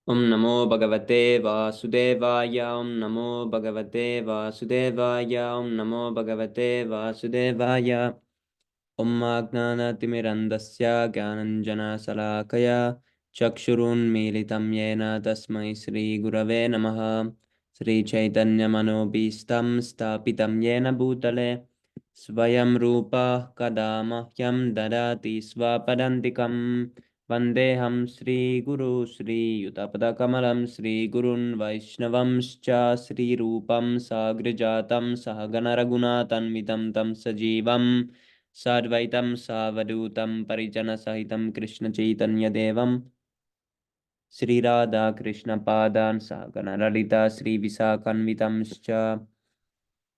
Om Namo Bhagavate Vasudevaya. Om Namo Bhagavate Vasudevaya. Om Namo Bhagavate Vasudevaya. Om Agnanatimirandasya Gyananjana Salakaya Chakshurun Militam Yena Tasmai Sri Gurave Namaha. Sri Chaitanya Manobhistam Stapitam Yena Bhutale Svayam Rupa Kadamahyam Dadati Svapadantikam Vandeham Sri Guru Sri Yutapadakamalam Sri Gurun Vaishnavamscha Sri Rupam Sagrijatam Sahagana Raghunathanvitam Tam Sajivam Sadvaitam Savadutam Parijana Sahitam Krishna Chaitanya Devam Sri Radha Krishna Padan Sahagana Lalita Sri Visakanvitamscha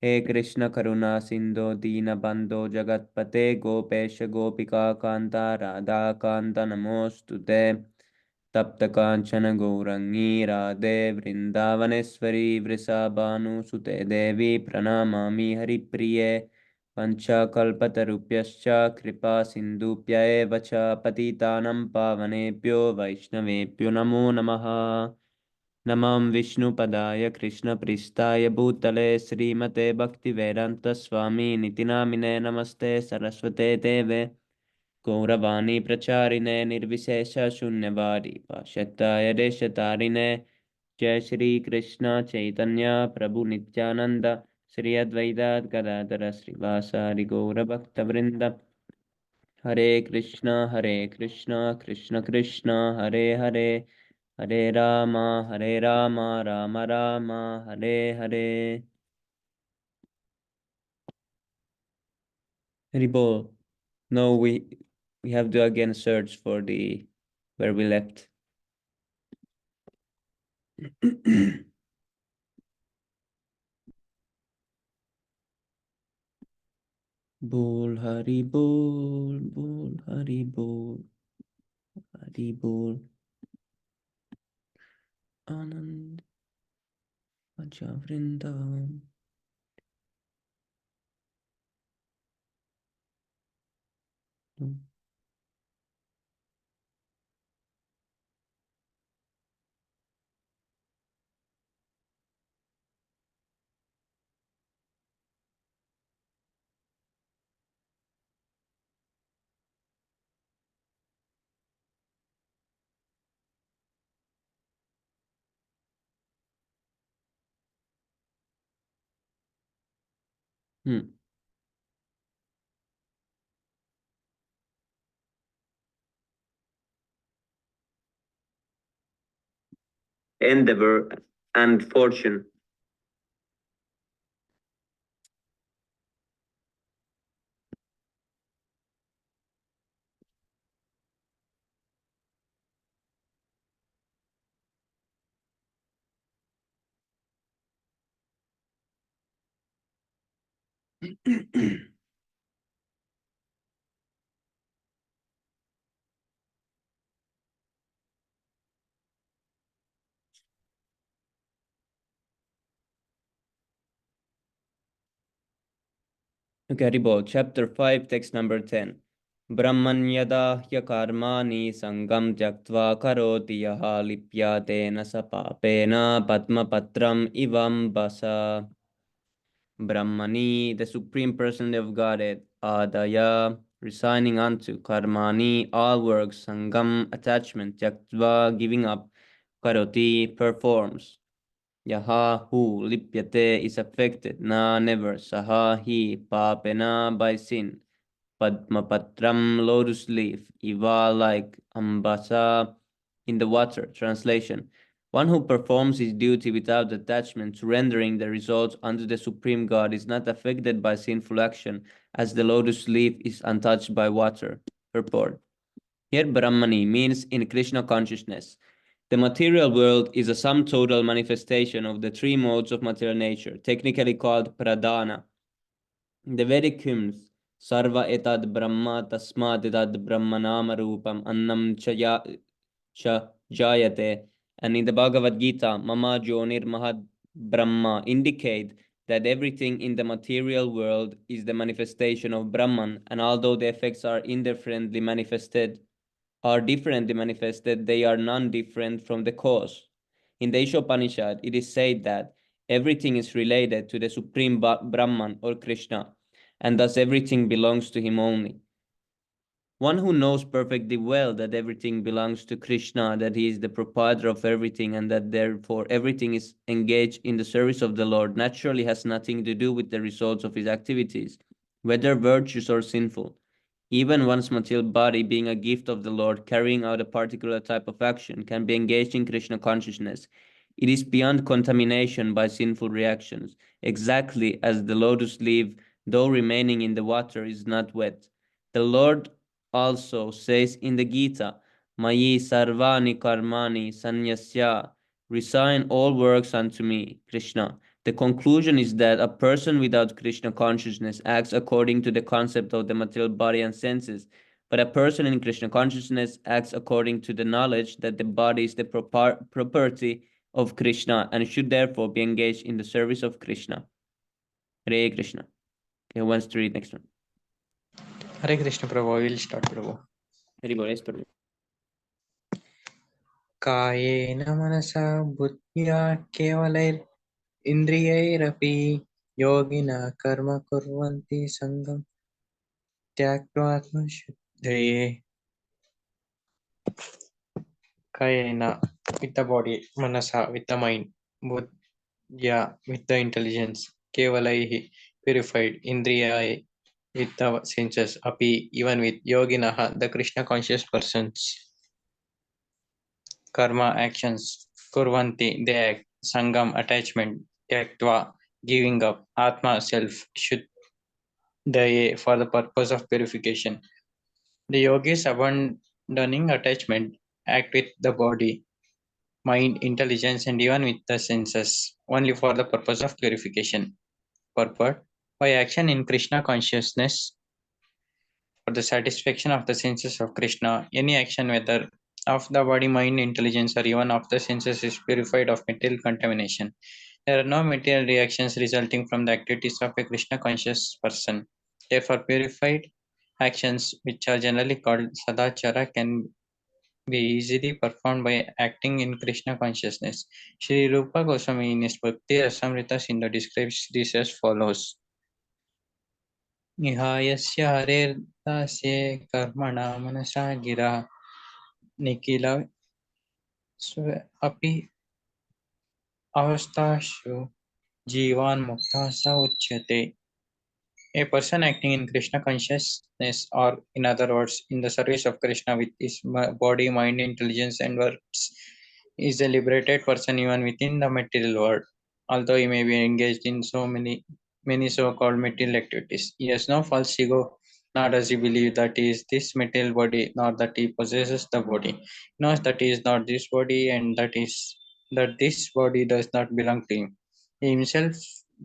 He Krishna Karuna Sindho Dina Bandho Jagatpate Gopesh Gopika Kanta Radha Kanta Namostute Tapta Kanchana Gourangi Radhe Vrindavaneshwari Vrisabhanu Sute Devi Pranamami Haripriye Panchakalpatarupyascha Kripa Sindhupya eva cha Patitanam Pavanebhyo Vaishnavebhyo Namo Namaha Namam Vishnupadaya Krishna Pristaya Bhutale Srimate Bhaktivedanta Swami Nitinamine Namaste Saraswate Deve Gauravani Pracharine Nirvishesha Shunyavadi Pashataya Deshatarine Jai Shri Krishna Chaitanya Prabhu Nityananda Shri Advaita Gadadara Srivasari Gaura Bhakta Vrinda Hare Krishna Krishna Krishna Hare Hare Hare Rama, Rama Rama, Hare Hare. Haribol. No, we have to again search for the where we left. Bol Hari Bol, Bol Hari Bol, Hari Bol. Anand Aja Vrindavan. Endeavor and fortune. Okay, Haribol, chapter 5, text number 10. Brahman yada hyakarmani sangam jaktva karoti yaha lipyatena sapapena padmapatram ivam basa. Brahmani, the Supreme Personality of Godhead, Adaya, resigning unto Karmani, all works, Sangam, attachment, Tyaktva, giving up, Karoti, performs. Yaha, who, Lipyate, is affected, na, never, Saha, he, Papena, by sin. Padmapatram, lotus leaf, Iva, like Ambasa, in the water. Translation. One who performs his duty without attachment, surrendering the results unto the Supreme God, is not affected by sinful action, as the lotus leaf is untouched by water. Purport. Here, Brahmani means in Krishna consciousness. The material world is a sum total manifestation of the three modes of material nature, technically called pradhana. The Vedic hymns, Sarva etad Brahma tasmat etad Brahmanama rupam annam cha jayate, and in the Bhagavad Gita, Mama Jonir Mahad Brahma, indicate that everything in the material world is the manifestation of Brahman, and although the effects are indifferently manifested, are differently manifested, they are none different from the cause. In the Ishopanishad, it is said that everything is related to the Supreme Brahman or Krishna, and thus everything belongs to him only. One who knows perfectly well that everything belongs to Krishna, that he is the proprietor of everything, and that therefore everything is engaged in the service of the Lord, naturally has nothing to do with the results of his activities, whether virtuous or sinful. Even one's material body, being a gift of the Lord, carrying out a particular type of action, can be engaged in Krishna consciousness. It is beyond contamination by sinful reactions, exactly as the lotus leaf, though remaining in the water, is not wet. The Lord also says in the Gita, Mayi sarvani karmani sanyasya, resign all works unto me, Krishna. The conclusion is that a person without Krishna consciousness acts according to the concept of the material body and senses, but a person in Krishna consciousness acts according to the knowledge that the body is the property of Krishna and should therefore be engaged in the service of Krishna. Hare Krishna. Okay, who wants to read next one? Hare Krishna Prabhu, I will start Prabhu. Hare Bol, yes, Prabhu. कायेन मनसा बुद्ध्या केवलैर् इन्द्रियैरपि योगिनः कर्म कुर्वन्ति सङ्गं त्यक्त्वा आत्मशुद्धये. Kayena with the body, manasa with the mind, buddhya with the intelligence, kevalaihi purified, indriyai with the senses, api even with yoginaha the Krishna conscious persons, karma actions, kurvanti they act, sangam attachment, tyaktva giving up, atma self, shuddhaye for the purpose of purification. The yogis abandoning attachment act with the body, mind, intelligence, and even with the senses, only for the purpose of purification. Purport by action in Krishna consciousness for the satisfaction of the senses of Krishna, any action, whether of the body, mind, intelligence, or even of the senses, is purified of material contamination. There are no material reactions resulting from the activities of a Krishna conscious person. Therefore, purified actions, which are generally called sadachara, can be easily performed by acting in Krishna consciousness. Sri Rupa Goswami in his Bhakti Rasamrita Sindhu describes this as follows. Nihayasya harirtasya karmana manasa gira nikila api avastashu jivan mukta sa uchyate. A person acting in Krishna consciousness, or in other words, in the service of Krishna with his body, mind, intelligence, and words, is a liberated person even within the material world. Although he may be engaged in many so-called material activities, he has no false ego, nor does he believe that he is this material body, nor that he possesses the body. He knows that he is not this body, and that this body does not belong to him. He himself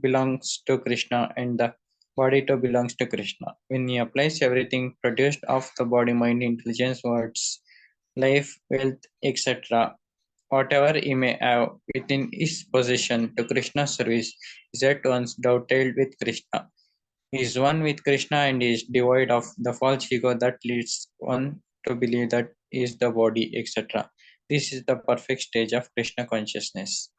belongs to Krishna, and the body too belongs to Krishna. When he applies everything produced of the body, mind, intelligence, words, life, wealth, etc., whatever he may have within his possession to Krishna's service, is at once dovetailed with Krishna. He is one with Krishna and is devoid of the false ego that leads one to believe that he is the body, etc. This is the perfect stage of Krishna consciousness.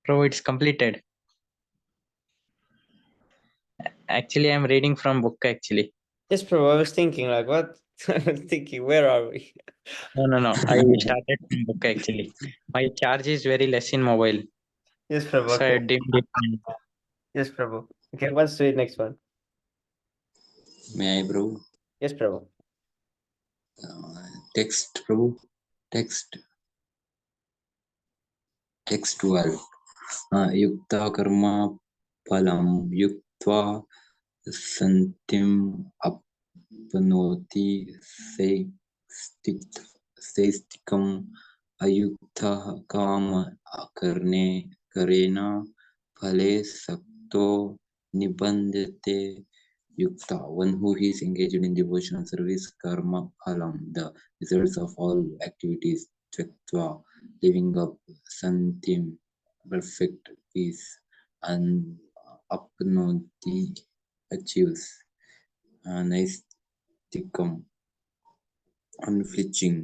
Bro, it's completed. Actually, I'm reading from book actually. Yes, Prabhu, I was thinking, like, what? I was thinking, where are we? No. I started from book actually. My charge is very less in mobile, Yes, Prabhu, so okay. I dimmed it. Yes, Prabhu. Okay, let's read next one. May I, Prabhu? Yes, Prabhu. Text, Prabhu. Text 12. Yukta karma phalam yuktva santim apnoti seistikam ayukta kama karena phale sakto nibandhate yukta. One who is engaged in devotional service, karma phalam, the results of all activities, tyaktva, living up, santim, perfect peace, and apnoti achieves naistikam unflinching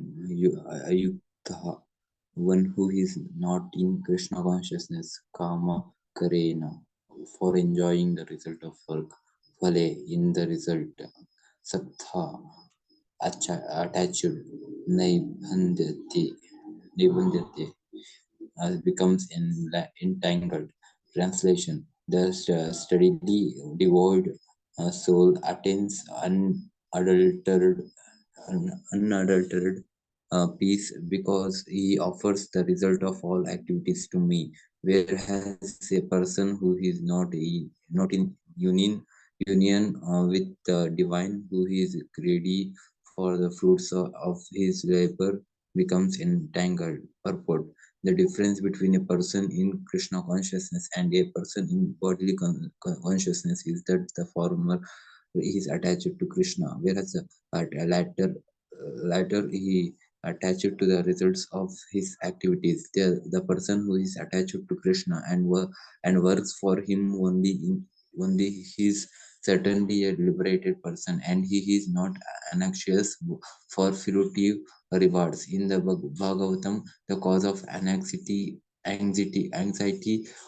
ayukta, one who is not in Krishna consciousness, kama karena, for enjoying the result of work, phale, in the result, sattha, attached, naibandhyate, nibandhyate, becomes entangled. Translation: the steadily devoid soul attains unadulterated peace because he offers the result of all activities to me. Whereas a person who is not in union with the divine, who is greedy for the fruits of his labor, becomes entangled. Purport: the difference between a person in Krishna consciousness and a person in bodily consciousness is that the former is attached to Krishna, whereas the latter he attached to the results of his activities. The person who is attached to Krishna and works for him only his certainly a liberated person, and he is not anxious for fruitive rewards. In the Bhagavatam, the cause of anxiety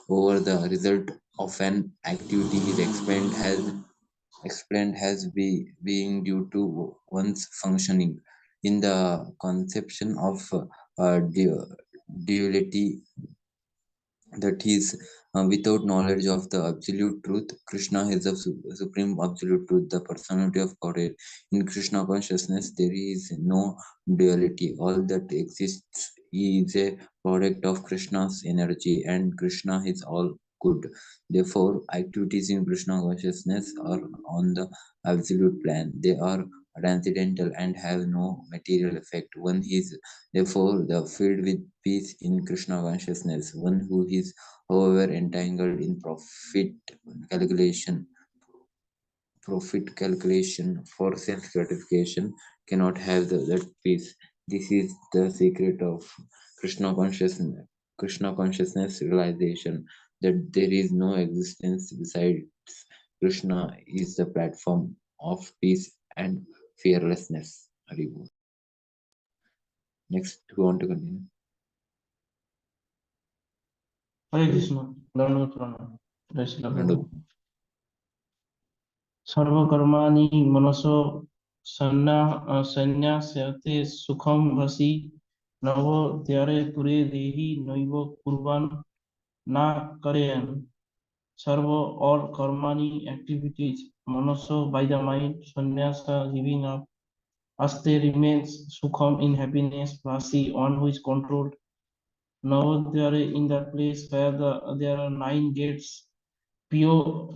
over the result of an activity is explained as being due to one's functioning in the conception of duality, that is, without knowledge of the absolute truth. Krishna is the supreme absolute truth, the personality of Godhead. In Krishna consciousness, there is no duality. All that exists is a product of Krishna's energy, and Krishna is all good. Therefore, activities in Krishna consciousness are on the absolute plane. They are transcendental and have no material effect. One is therefore the filled with peace in Krishna consciousness. One who is, however, entangled in calculation profit calculation for self gratification cannot have that peace. This is the secret of Krishna consciousness. Krishna consciousness realization that there is no existence besides Krishna is the platform of peace and fearlessness. Haribo. Next, who want to continue? Hare Krishna, Dandavat Pranam. Jai Shri Dandavat. Prabhupada. सर्वकर्माणि मनसो संन्यास्यते सुखं वसि नवो द्वारे पुरे देहि नैव कुर्वन् न करेयन्. Servo all karmani activities manoso by the mind sannyasa giving up aste remains sukham in happiness vasi one who is controlled navadhyare in the place where there are 9 gates pure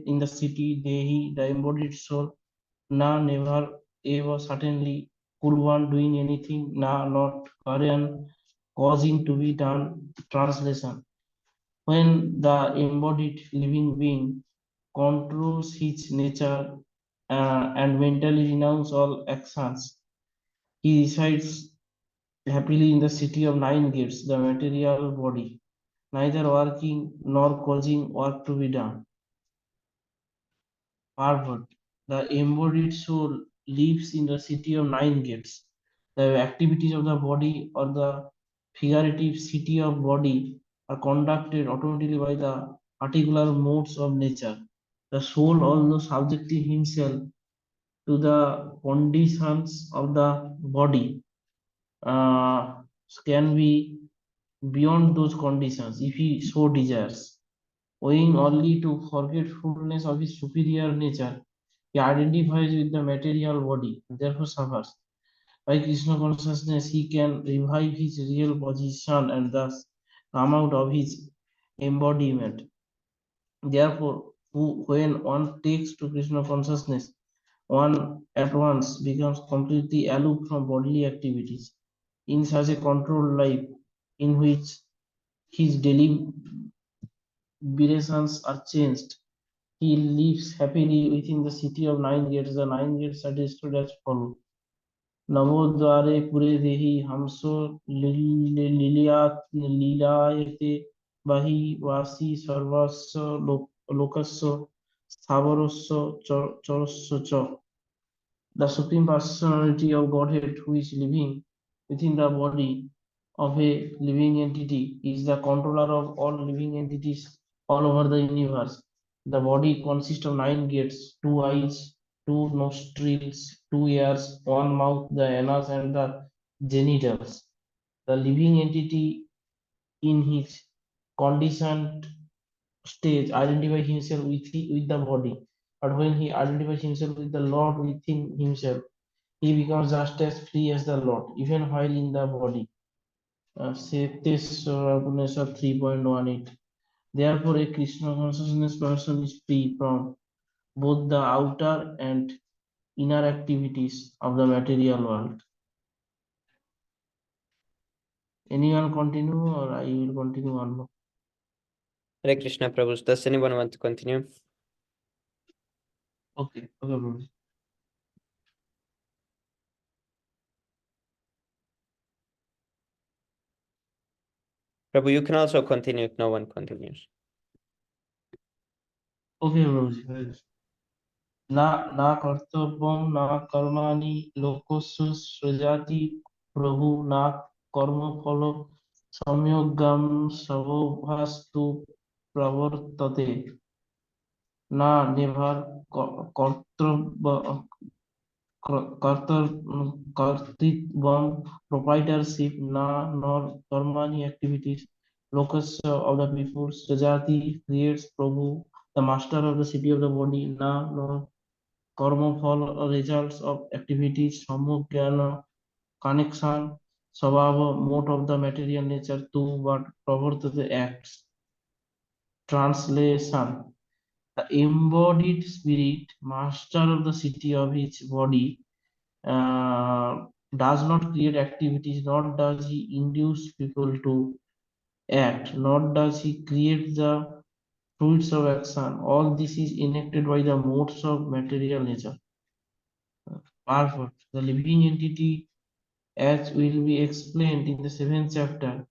in the city dehi the embodied soul na never ever certainly kurvan doing anything na not karyan causing to be done. Translation: when the embodied living being controls his nature and mentally renounces all actions, he resides happily in the city of 9 gates, the material body, neither working nor causing work to be done. Harvard, the embodied soul lives in the city of 9 gates. The activities of the body or the figurative city of body are conducted automatically by the particular modes of nature. The soul, although subjecting himself to the conditions of the body, uh, can be beyond those conditions if he so desires. Owing only to forgetfulness of his superior nature, he identifies with the material body and therefore suffers. By Krishna consciousness, he can revive his real position and thus come out of his embodiment. Therefore, when one takes to Krishna consciousness, one at once becomes completely aloof from bodily activities. In such a controlled life, in which his deliberations are changed, he lives happily within the city of 9 gates. The 9 gates are described as follows. नमो द्वारे पुरे देहि हमसो लीलायते bahi vasi sarvasya lokasya sthavarasya charasya cha. The Supreme Personality of Godhead who is living within the body of a living entity is the controller of all living entities all over the universe. The body consists of 9 gates, 2 eyes, 2 nostrils, 2 ears, 1 mouth, the anus and the genitals. The living entity in his conditioned stage identifies himself with the body. But when he identifies himself with the Lord within himself, he becomes just as free as the Lord, even while in the body. Says Upanishad 3.18. Therefore, a Krishna consciousness person is free from both the outer and inner activities of the material world. Anyone continue, or I will continue one more? Hare Krishna, Prabhu. Does anyone want to continue? Okay, Prabhu. Prabhu, you can also continue if no one continues. Okay, Prabhu. ना कर्तव्यम ना कर्माणि लोकस्य सृजति प्रभु ना कर्मफल संयोगम सर्वभास्तु प्रवर्तते ना never कर्तव्य कर्तृत्वम proprietorship na nor कर्माणि activities locus of the people srajati creates Prabhu the master of the city of the body na nor কর্মফল results of activities সম্যজ্ঞান connection স্বভাব mode of the material nature to what প্রবর্তিত acts translation the embodied spirit master of the city of his body does not create activities nor does he induce people to act nor does he create the fruits of action all this is enacted by the modes of material nature. Marvel, the living entity, as will be explained in the 7th chapter,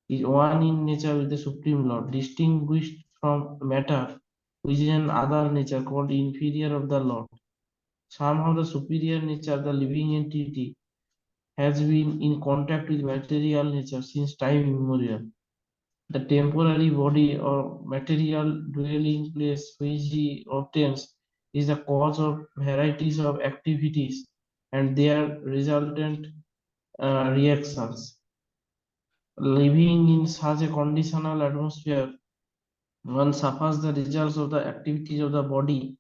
is one in nature with the Supreme Lord, distinguished from matter, which is another nature called inferior of the Lord. Somehow the superior nature, the living entity, has been in contact with material nature since time immemorial. The temporary body or material dwelling place which he obtains is the cause of varieties of activities and their resultant reactions. Living in such a conditional atmosphere, one suffers the results of the activities of the body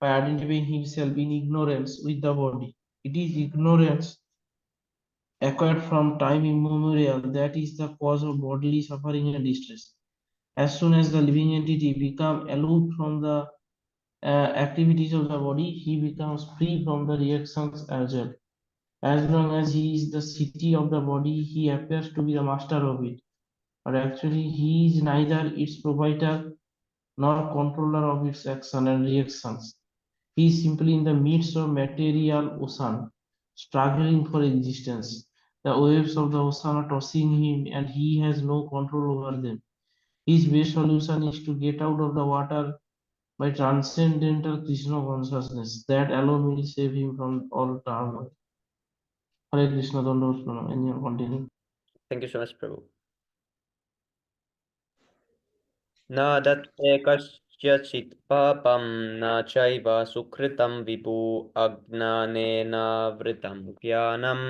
by identifying himself in ignorance with the body. It is ignorance acquired from time immemorial that is the cause of bodily suffering and distress. As soon as the living entity becomes aloof from the activities of the body, he becomes free from the reactions as well. As long as he is the city of the body, he appears to be the master of it. But actually, he is neither its provider nor controller of its action and reactions. He is simply in the midst of material ocean, struggling for existence. The waves of the ocean are tossing him, and he has no control over them. His best solution is to get out of the water by transcendental Krishna consciousness. That alone will save him from all turmoil. Hare Krishna, Dandavata Pranam. And you continue. Thank you so much, Prabhu. न दत्ते कस्यचित् पापं न चैव सुकृतं विभु अज्ञानेनावृतं ज्ञानं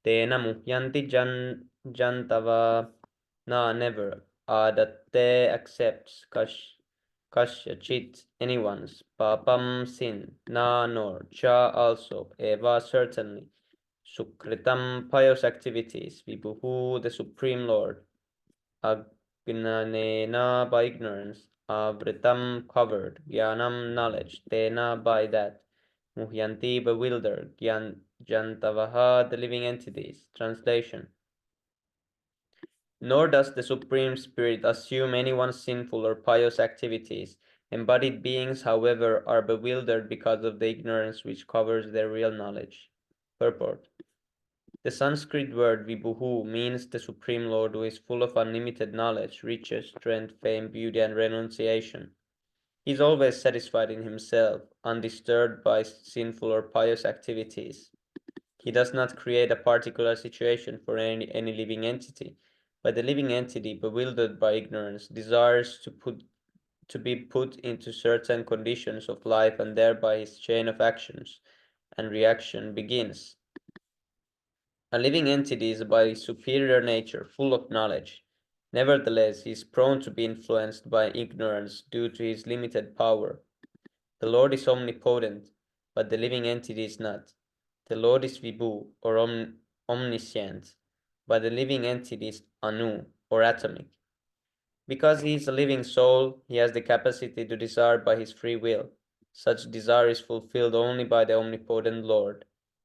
तेन मुह्यन्ति जन्तवः न never adatte accepts kasyachit anyone's papam sin na nor cha also eva certainly sukritam pious activities vibhuhu the supreme lord Agnanena by ignorance, avritam covered, jnanam knowledge, tena by that, muhyanti bewildered, jantavaha the living entities. Translation. Nor does the Supreme Spirit assume anyone's sinful or pious activities. Embodied beings, however, are bewildered because of the ignorance which covers their real knowledge. Purport. The Sanskrit word Vibhuhu means the Supreme Lord who is full of unlimited knowledge, riches, strength, fame, beauty, and renunciation. He is always satisfied in himself, undisturbed by sinful or pious activities. He does not create a particular situation for any living entity, but the living entity, bewildered by ignorance, desires to be put into certain conditions of life, and thereby his chain of actions and reaction begins. A living entity is by superior nature full of knowledge. Nevertheless, he is prone to be influenced by ignorance due to his limited power. The Lord is omnipotent, but the living entity is not. The Lord is Vibhu, or omniscient, but the living entity is Anu, or atomic. Because he is a living soul, he has the capacity to desire by his free will. Such desire is fulfilled only by the omnipotent Lord.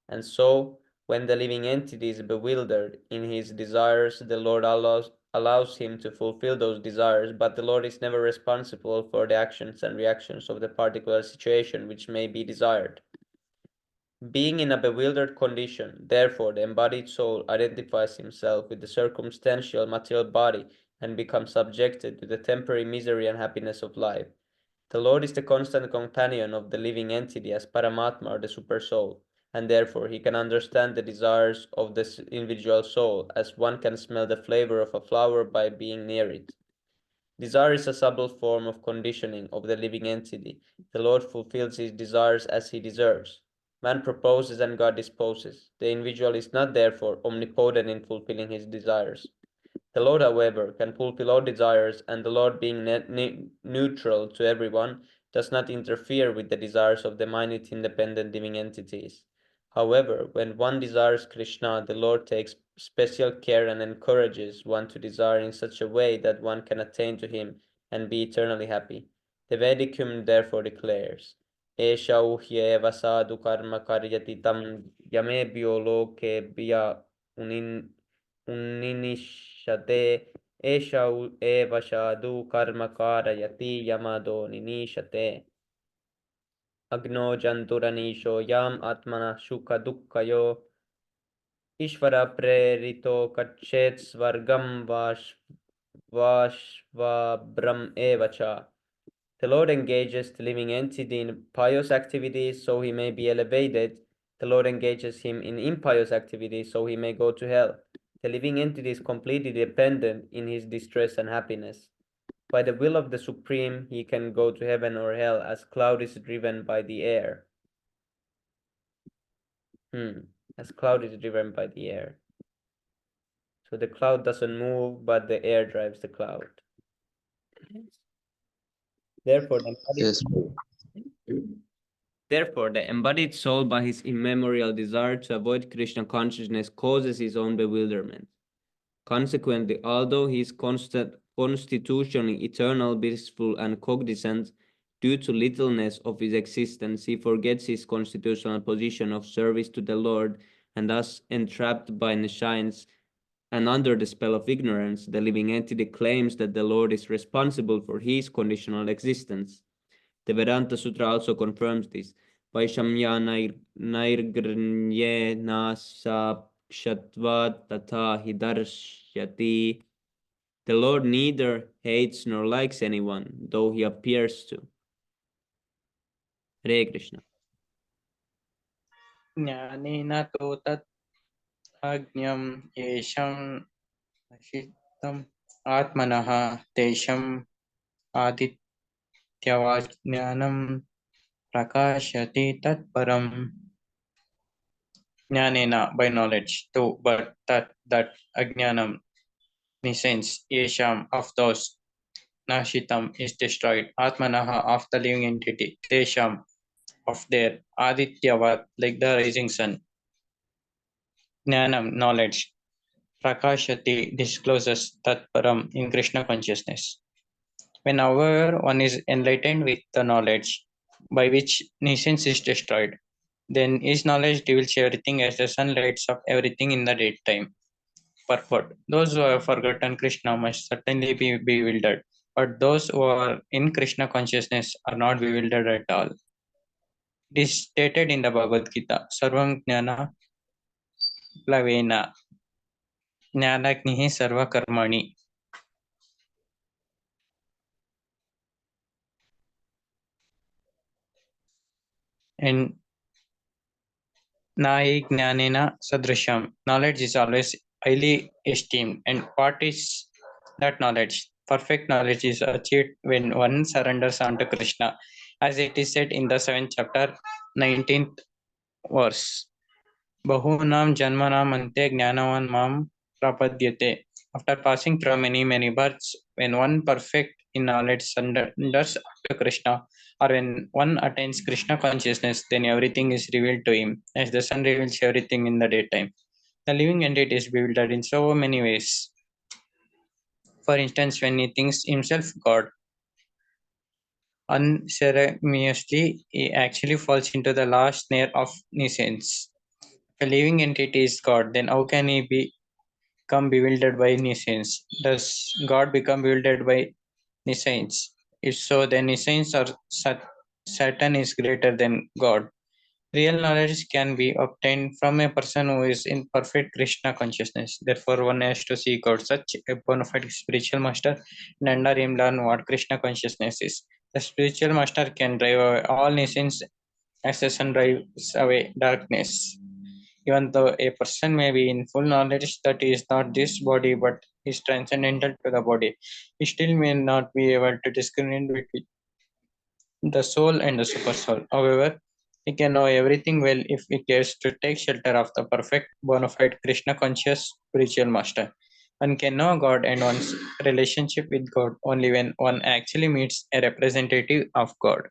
And so, when the living entity is bewildered in his desires, the Lord allows him to fulfill those desires, but the Lord is never responsible for the actions and reactions of the particular situation which may be desired. Being in a bewildered condition, therefore, the embodied soul identifies himself with the circumstantial material body and becomes subjected to the temporary misery and happiness of life. The Lord is the constant companion of the living entity as Paramatma or the super soul, and therefore he can understand the desires of the individual soul as one can smell the flavor of a flower by being near it. Desire is a subtle form of conditioning of the living entity. The Lord fulfills his desires as he deserves. Man proposes and God disposes. The individual is not therefore omnipotent in fulfilling his desires. The Lord, however, can fulfill all desires, and the Lord, being neutral to everyone, does not interfere with the desires of the minute independent living entities. However, when one desires Krishna, the Lord takes special care and encourages one to desire in such a way that one can attain to him and be eternally happy. The Vedic hymn therefore declares, Esha uhyeva sadhu karma karyati tam yamebhyo lokebhya uninishate Esha eva sadhu karma karayati yamado ninishate. Agno janturanisho yam atmana shuka dukkayo Ishvara prerito kachet svargam vashvabram evacha. The Lord engages the living entity in pious activities so he may be elevated. The Lord engages him in impious activities so he may go to hell. The living entity is completely dependent in his distress and happiness. By the will of the Supreme, he can go to heaven or hell as cloud is driven by the air. As cloud is driven by the air. So the cloud doesn't move, but the air drives the cloud. Therefore, Yes, the embodied soul, by his immemorial desire to avoid Krishna consciousness, causes his own bewilderment. Consequently, although he is constitutionally eternal, blissful, and cognizant, due to littleness of his existence, he forgets his constitutional position of service to the Lord, and thus, entrapped by nescience and under the spell of ignorance, the living entity claims that the Lord is responsible for his conditional existence. The Vedanta Sutra also confirms this. Vaishamya nairgrnye nasakshatva tata hidarshyati. The Lord neither hates nor likes anyone, though he appears to. Hare Krishna. ज्ञानेन तु तत् अज्ञं येषां नशितम् आत्मनः तेषाम् आदित्यवत् ज्ञानं प्रकाशति तत्परम्. Jnanena by knowledge, to but that ajnanam nescience yesham of those nashitam is destroyed, atmanaha of the living entity, tesham of their adityavat like the rising sun, jnanam knowledge, prakashati discloses tatparam in Krishna consciousness. Whenever one is enlightened with the knowledge by which nescience is destroyed, then his knowledge reveals everything as the sun lights up everything in the daytime. Purport. Those who have forgotten Krishna must certainly be bewildered, but those who are in Krishna consciousness are not bewildered at all. It is stated in the Bhagavad Gita, Sarvam Jnana प्लवेन ज्ञानाग्निः सर्वकर्मणि. And Nai Gnanena Sadrisham. Knowledge is always highly esteemed. And what is that knowledge? Perfect knowledge is achieved when one surrenders unto Krishna, as it is said in the 7th chapter, 19th verse. Bahunam Janmanam Ante Gnanavan Mam Prapadyate. After passing through many births, when one perfect in knowledge surrenders to Krishna, or when one attains Krishna consciousness, then everything is revealed to him, as the sun reveals everything in the daytime. The living entity is bewildered in so many ways. For instance, when he thinks himself God, unceremoniously, he actually falls into the last snare of nescience. If a living entity is God, then how can he become bewildered by nescience? Does God become bewildered by nescience? If so, then nescience or Satan is greater than God. Real knowledge can be obtained from a person who is in perfect Krishna consciousness. Therefore, one has to seek out such a bona fide spiritual master and under him learn what Krishna consciousness is. The spiritual master can drive away all nescience as the sun drives away darkness. Even though a person may be in full knowledge that he is not this body but is transcendental to the body, he still may not be able to discriminate between the soul and the super soul. However, he can know everything well if he cares to take shelter of the perfect bona fide Krishna conscious spiritual master. One can know God and one's relationship with God only when one actually meets a representative of God.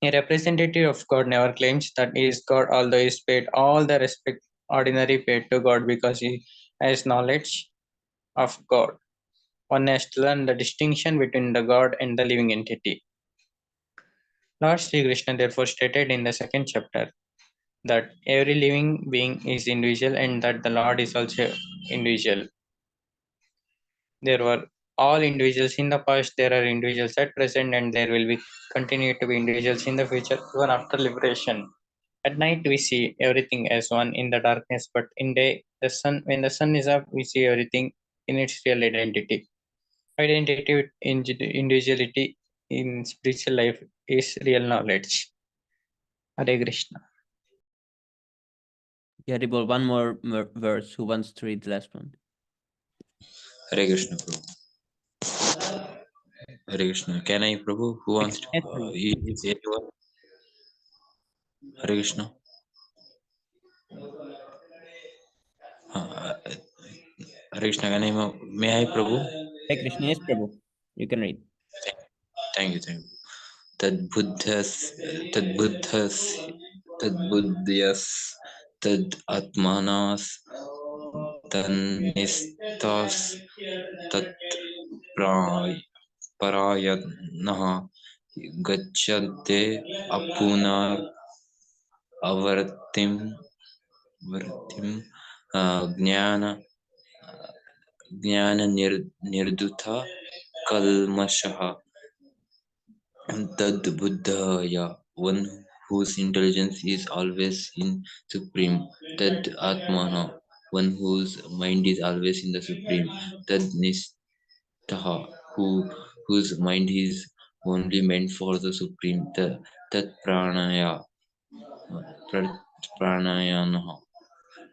A representative of God never claims that he is God, although he is paid all the respect ordinarily paid to God because he has knowledge of God. One has to learn the distinction between the God and the living entity. Lord Sri Krishna therefore stated in the 2nd chapter that every living being is individual and that the Lord is also individual. There were all individuals in the past, there are individuals at present, and there will be continue to be individuals in the future, even after liberation. At night we see everything as one in the darkness, but in day when the sun is up, we see everything in its real identity. Identity with individuality in spiritual life is real knowledge. Hare Krishna. Yeah, Ribol, one more verse. Who wants to read the last one? Hare Krishna, Prabhu. Hare Krishna. Can I, Prabhu? Who wants to? Yes, Prabhu. Is anyone? Hare Krishna. Hare Krishna. Can I? May I, Prabhu? Hare Krishna, yes, Prabhu. You can read. Thank you. Thank you. Tadbuddhas, tadbuddhas, tadbuddhyas, tad atmanas, tanistas, tat parayanaha, gacchante apunar avartim, vartim, jnana, jnana nirdutha kalmashaha. Tad Buddhaya, one whose intelligence is always in Supreme. Tad Atmana, one whose mind is always in the Supreme. Tad Nistaha, whose mind is only meant for the Supreme. Tat Pranaya, Pranayana,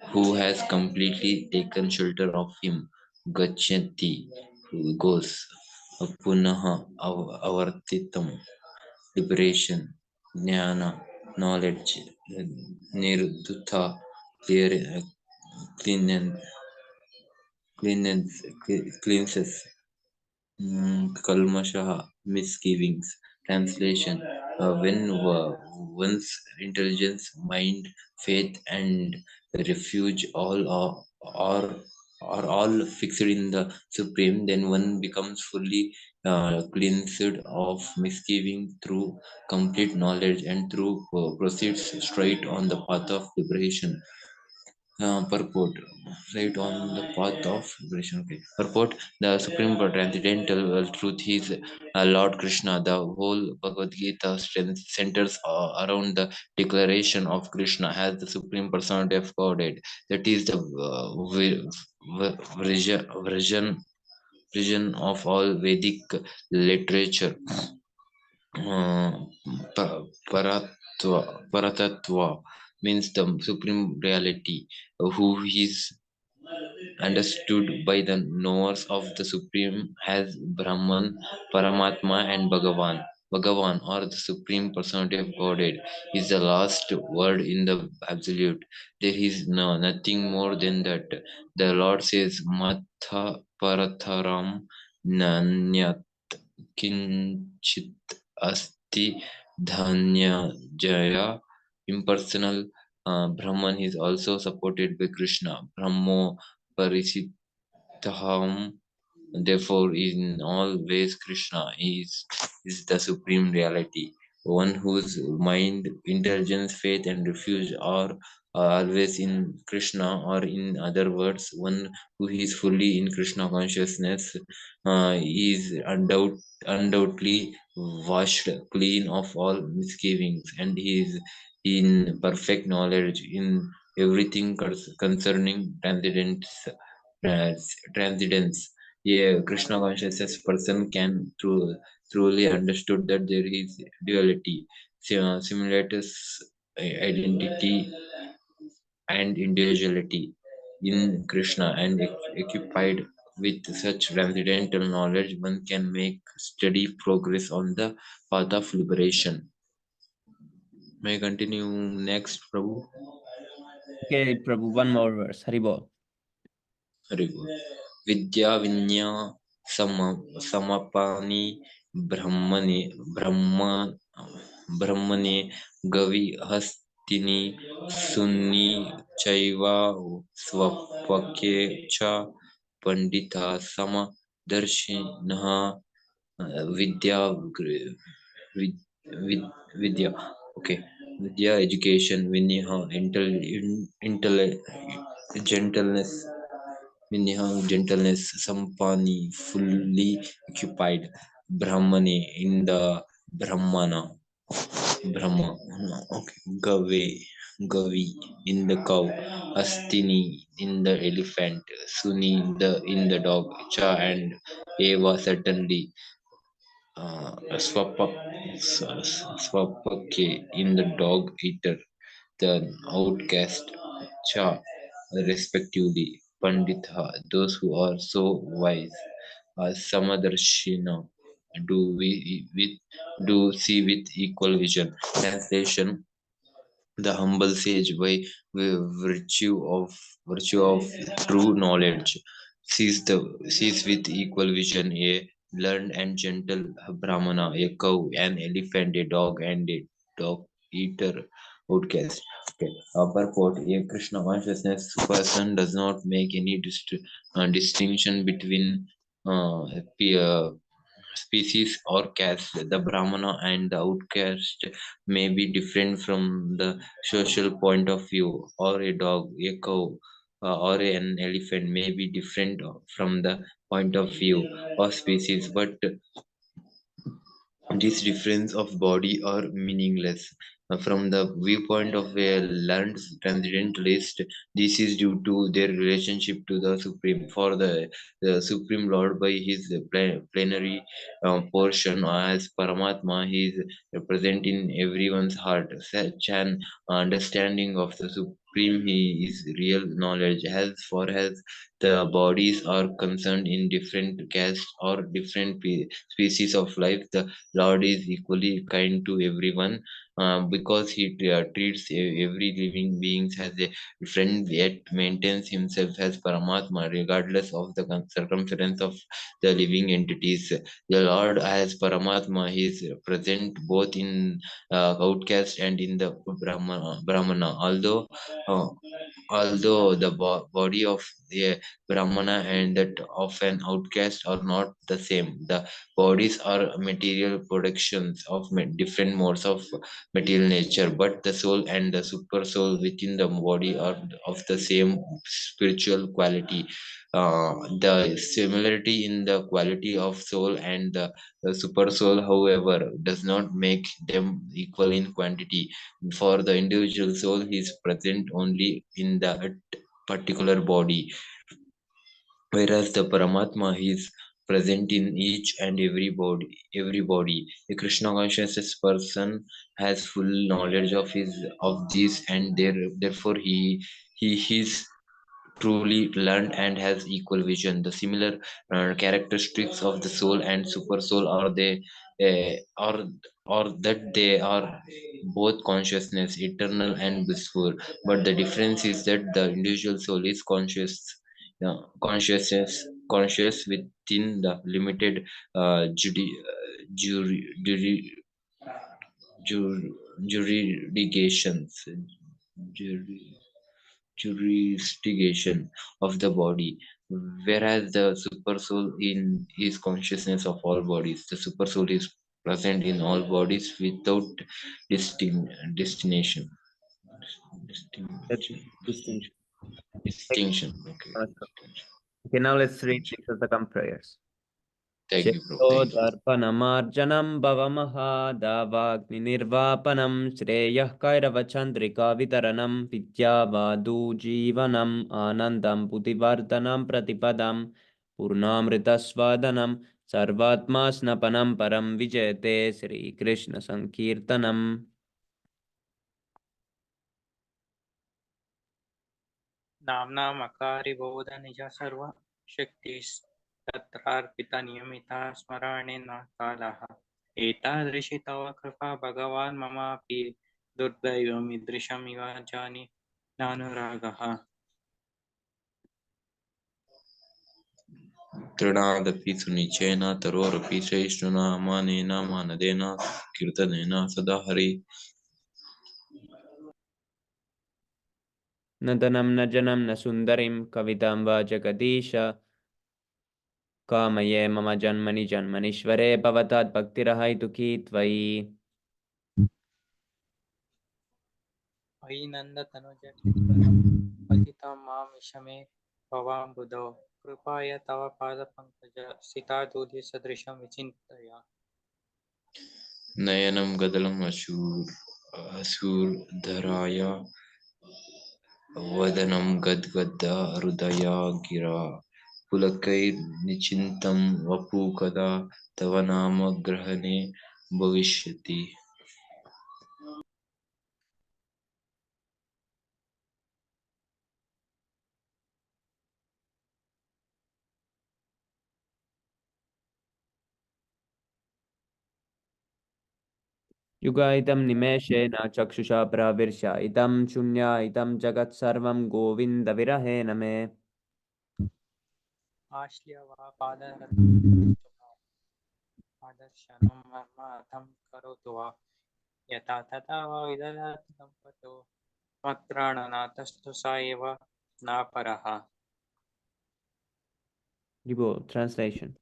who has completely taken shelter of him. Gachanti, who goes. Punaha, avartitam, liberation, jnana, knowledge, nirdutha, clear, clean, cleanses, kalmashaha, misgivings. Translation: when one's intelligence, mind, faith, and refuge are all fixed in the Supreme, then one becomes fully cleansed of misgiving through complete knowledge and through proceeds straight on the path of liberation. Purport, right on the path of liberation. Okay. Purport: the supreme transcendental truth is Lord Krishna. The whole Bhagavad Gita centers around the declaration of Krishna as the supreme personality of Godhead. That is the vision of all Vedic literature. Uh, Paratatva means the supreme reality, who is understood by the knowers of the Supreme as Brahman, Paramatma, and Bhagavan. Bhagavan, or the Supreme Personality of Godhead, is the last word in the Absolute. There is nothing more than that. The Lord says, Matha Paratharam Nanyat Kinchit Asti Dhanya Jaya. Impersonal Brahman is also supported by Krishna. Brahmo Parisitham. Therefore, in all ways, Krishna is the supreme reality, one whose mind, intelligence, faith, and refuge are always in Krishna, or in other words, one who is fully in Krishna consciousness is undoubtedly washed clean of all misgivings, and he is in perfect knowledge in everything concerning transcendence. A Krishna consciousness person can truly understood that there is duality, similarities, identity, and individuality in Krishna, and occupied with such transcendental knowledge, one can make steady progress on the path of liberation. May I continue next, Prabhu? Okay, Prabhu, one more verse. Haribol. Very good. Vidya Vinya Samapani Brahmane Brahma Brahmane Gavi Hastini Sunni Chaiva Swapake Cha Pandita Sama Darshinaha Vidya Vid, Vidya. Okay. Vidya education, Vinyaha, gentleness, Vinyaha, gentleness, Sampani, fully occupied, Brahmane, in the Brahmana, Brahma, no, okay, Gavi, in the cow, Astini, in the elephant, Suni, in the dog, Cha, and Eva, certainly, Swapak, Swapake, in the dog eater, the outcast, Cha, respectively, Panditha, those who are so wise, Samadarshina, with do see with equal vision. Translation: the humble sage, by virtue of true knowledge, sees with equal vision a learned and gentle brahmana, a cow, an elephant, a dog, and a dog eater outcast. Okay. Purport: a Krishna consciousness person does not make any distinction between uh, species or caste. The Brahmana and the outcast may be different from the social point of view, or a dog, a cow, or an elephant may be different from the point of view of species, but these difference of body are meaningless. From the viewpoint of a learned transcendentalist, this is due to their relationship to the Supreme. For the Supreme Lord, by his plenary portion as Paramatma, he is present in everyone's heart. Such an understanding of the Supreme He is real knowledge. As far as the bodies are concerned, in different castes or different species of life, the Lord is equally kind to everyone, because he treats every living being as a friend, yet maintains himself as Paramatma regardless of the circumstance of the living entities. The Lord as Paramatma, he is present both in outcast and in the Brahmana. Uh, although the body of a Brahmana and that of an outcast are not the same. The bodies are material productions of different modes of material nature, but the soul and the super soul within the body are of the same spiritual quality. The similarity in the quality of soul and the super soul, however, does not make them equal in quantity. For the individual soul, he is present only in that particular body, whereas the Paramatma is present in each and every body. Everybody, a Krishna consciousness person has full knowledge of his of this, and therefore he is truly learned and has equal vision. The similar characteristics of the soul and super soul are they or that they are both consciousness, eternal and blissful. But the difference is that the individual soul is conscious within the limited jury, jury, jury, jurisdictions. Jury, jurisdiction of the body, whereas the super soul in is consciousness of all bodies. The super soul is present in all bodies without destination. That's distinction. Distinction. Okay. Okay, now let's read Sixth prayers. Thank you, bro. Thank you. शिरोदर्पणमार्जनं भवमहादावाग्निर्वापनं श्रेयः कैरवचन्द्रिकावितरणं विद्यावादुजीवनम् आनन्दं बुद्धिवर्धनं प्रतिपदं पूर्णामृतस्वादनं सर्वात्मा स्नपनं परं विजयते श्रीकृष्णसङ्कीर्तनम्. नाम्नामकारि बोध निज सर्व शक्तिस् तत्रार्पिता नियमिता स्मरणेन कालः एतादृशी तव कृपा भगवान् ममापि दुर्दैवमीदृशमिव जानि नानुरागः तृणादपि सुनिचेन तरोरपि सहिष्णुना मानेन मानदेन कीर्तनेन सदा हरि. न धनं न जनं न सुन्दरीं कवितां वा जगदीश कामये मम जन्मनि जन्मनीश्वरे भवतात् भक्तिरहैतुकी त्वयि. अयि नन्दतनुज पतितं मां विषमे भवाम्बुधौ कृपाय तव पादपङ्कज सितादूर्यसदृशं विचिन्तया नयनं गदलम् अश्रुधराय वदनं गद्गद् हृदया गिरा पुलकैर्निचिन्तं वपु कदा तव नाम ग्रहणे भविष्यति. युगायितं निमेषेण चक्षुषा प्रविश्य इदं शून्य इदं जगत् सर्वं गोविन्दविरहेण मे. आश्ल्यवा पाददर्शनं मर्मार्थं करोतु वा यथा तथा वा विदधाति सम्पतो मत्प्राणनाथस्तु स एव नापरः Gibbo, translation.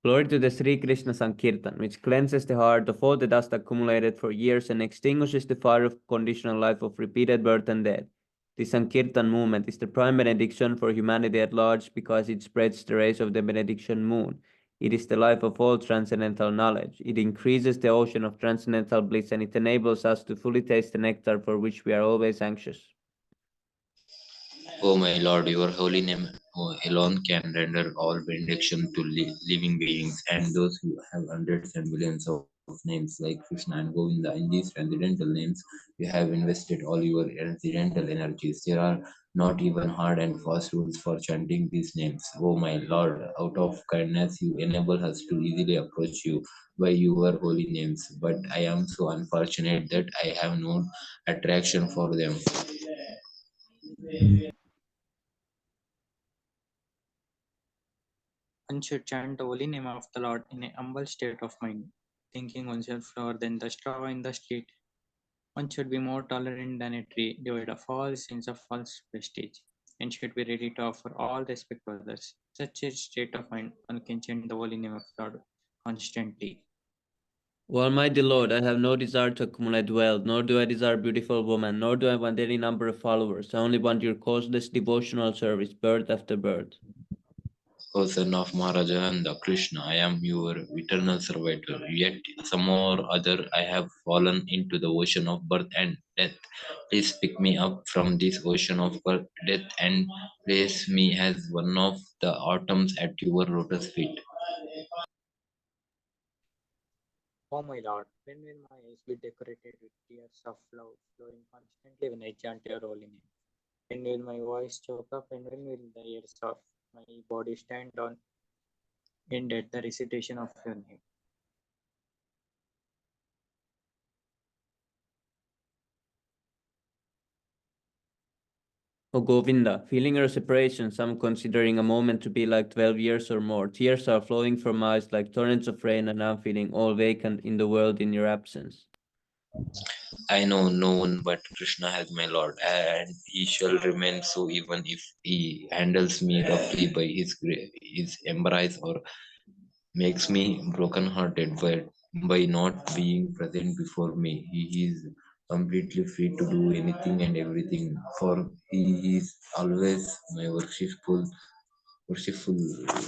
Glory to the Sri Krishna Sankirtan, which cleanses the heart of all the dust accumulated for years and extinguishes the fire of conditional life of repeated birth and death. The Sankirtan movement is the prime benediction for humanity at large because it spreads the rays of the benediction moon. It is the life of all transcendental knowledge. It increases the ocean of transcendental bliss and it enables us to fully taste the nectar for which we are always anxious. O my Lord, your holy name alone can render all benediction to living beings, and those who have hundreds and millions of names like Krishna and Govinda. In these transcendental names, you have invested all your transcendental energies. There are not even hard and fast rules for chanting these names. O my Lord, out of kindness, you enable us to easily approach you by your holy names, but I am so unfortunate that I have no attraction for them. One should chant the holy name of the Lord in a humble state of mind. thinking oneself lower than the straw in the street. One should be more tolerant than a tree, devoid of all sense of false prestige, and should be ready to offer all respect to others. Such a state of mind, one can chant the holy name of God constantly. O Almighty Lord, I have no desire to accumulate wealth, nor do I desire beautiful women, nor do I want any number of followers. I only want your causeless devotional service, birth after birth. O son of Maharaja Krishna, I am your eternal servitor. Yet somehow or other I have fallen into the ocean of birth and death. Please pick me up from this ocean of birth, death, and place me as one of the atoms at your lotus feet. O my Lord, when will my eyes be decorated with tears of love flowing constantly when I chant your holy name? When will my voice choke up, and when will the ears of my body stand on end at the recitation of your name? O Govinda, feeling your separation, some considering a moment to be like 12 years or more, tears are flowing from my eyes like torrents of rain, and I'm feeling all vacant in the world in your absence. I know no one but Krishna as my Lord, and he shall remain so even if he handles me roughly by his embrace or makes me broken-hearted by not being present before me. He is completely free to do anything and everything, for he is always my worshipful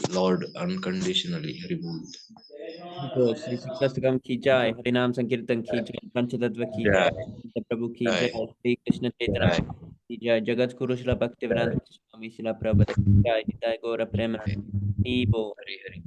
Lord, unconditionally removed. बोल श्री शिक्षास्तकम की जय, हरिनाम संकीर्तन की जय, पंचतत्व की जय, Jai, संत प्रभु की जय, Jai, श्री कृष्ण चैतन्य Jai, प्रभु की जय, जगत गुरु श्री भक्तिवेदांत Jai, स्वामी श्री प्रभुपाद की जय, निताय गौर प्रेम Jai. की बोल। Hari Hari.